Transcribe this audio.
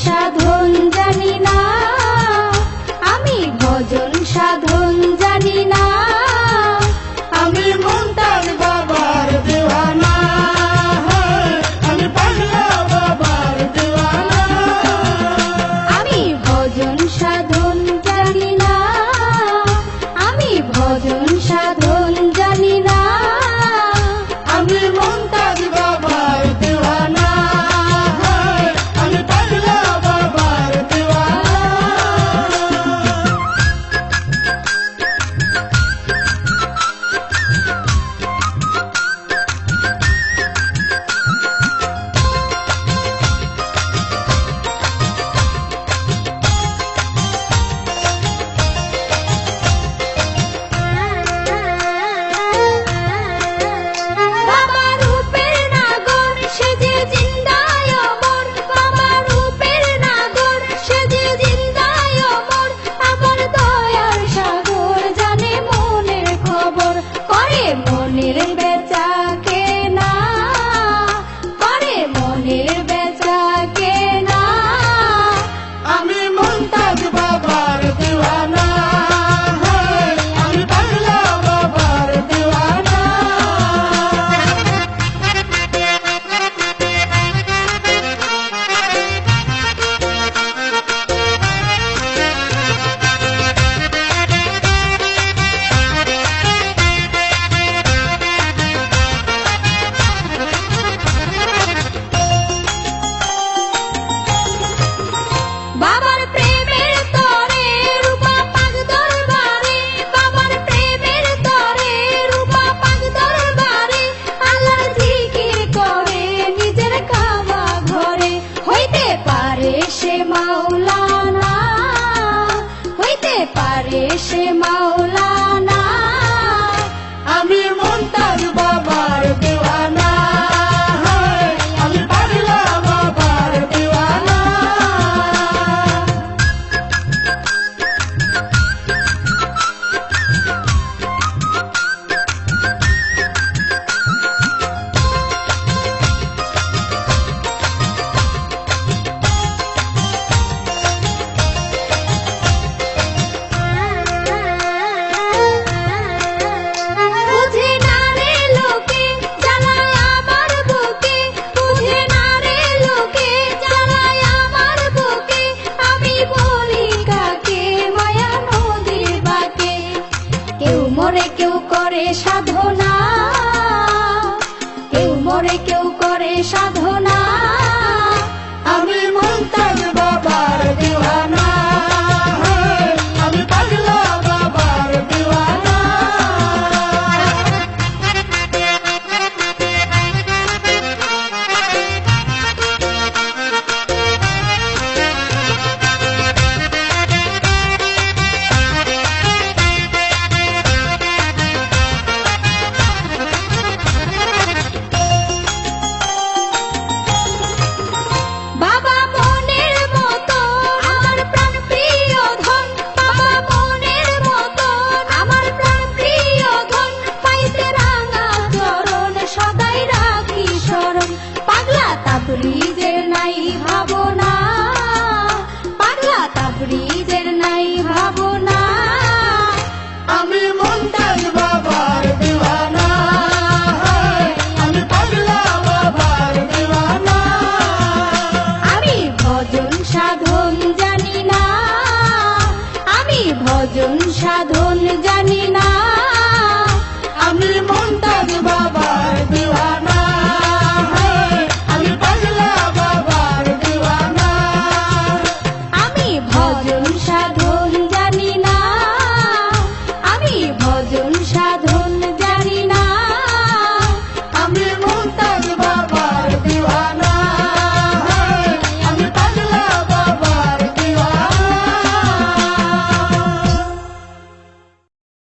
সাধন জানি না, আমি ভজন সাধন জানি না, আমি মুমতাজ বাবার দিওয়ানা, আমি পাগলা বাবার দিওয়ানা। আমি ভজন সাধন জানি না, আমি ভজন সাধন জানি না, আমি মুমতাজ বাবার দিওয়ানা, আমি পাগলা বাবার দিওয়ানা। বাবা রূপের নাগর সেজে জিন্দায় অমর, বাবা রূপের নাগর সেজে জিন্দায় অমর, আমার দয়ার সাগর জানে মনের খবর, করে মনের বেচা কেনা, করে মনের বেচা কেনা, আমি মুমতাজ বাবার দিওয়ানা, আমি পাগলা বাবার দিওয়ানা। বাবার প্রেমের তরে রূপা পাক দরবারে, বাবার প্রেমের তরে রূপা পাক দরবারে, আল্লাহর জিকির করে নিজের কাবা ঘরে, হইতে পারে সে মাওলানা, হইতে পারে সে মাওলানা, আমি মুমতাজ বাবার দিওয়ানা, আমি পাগলা বাবার দিওয়ানা। বুঝে না রে লোকে জ্বালায় আমার বুকে, বুঝে না রে লোকে জ্বালায় আমার বুকে, আমি বলি কাকে মায়া নদীর বাঁকে, কেউ মরে কেউ করে সাধনা, কেউ মরে কেউ করে সাধনা, আমি মুমতাজ বাবার দিওয়ানা, আমি পাগলা বাবার দিওয়ানা। বাবা মনের মতো আমার প্রাণ প্রিয় ধন, বাবা মনের মতো আমার প্রাণ প্রিয় ধন, পাইতে রাঙা চরণ সদাই রাখি শরণ, পাগলা তাবরিজের নাই ভাবনা, পাগলা তাবরিজের নাই ভাবনা, আমি মুমতাজ বাবার দিওয়ানা, আমি পাগলা বাবার দিওয়ানা। আমি ভজন সাধন জানি না, আমি ভজন সাধন জানি না, আমি মুমতাজ বাবার দিওয়ানা, আমি পাগলা বাবার দিওয়ানা। আমি ভজন সাধন জানি না, আমি ভজন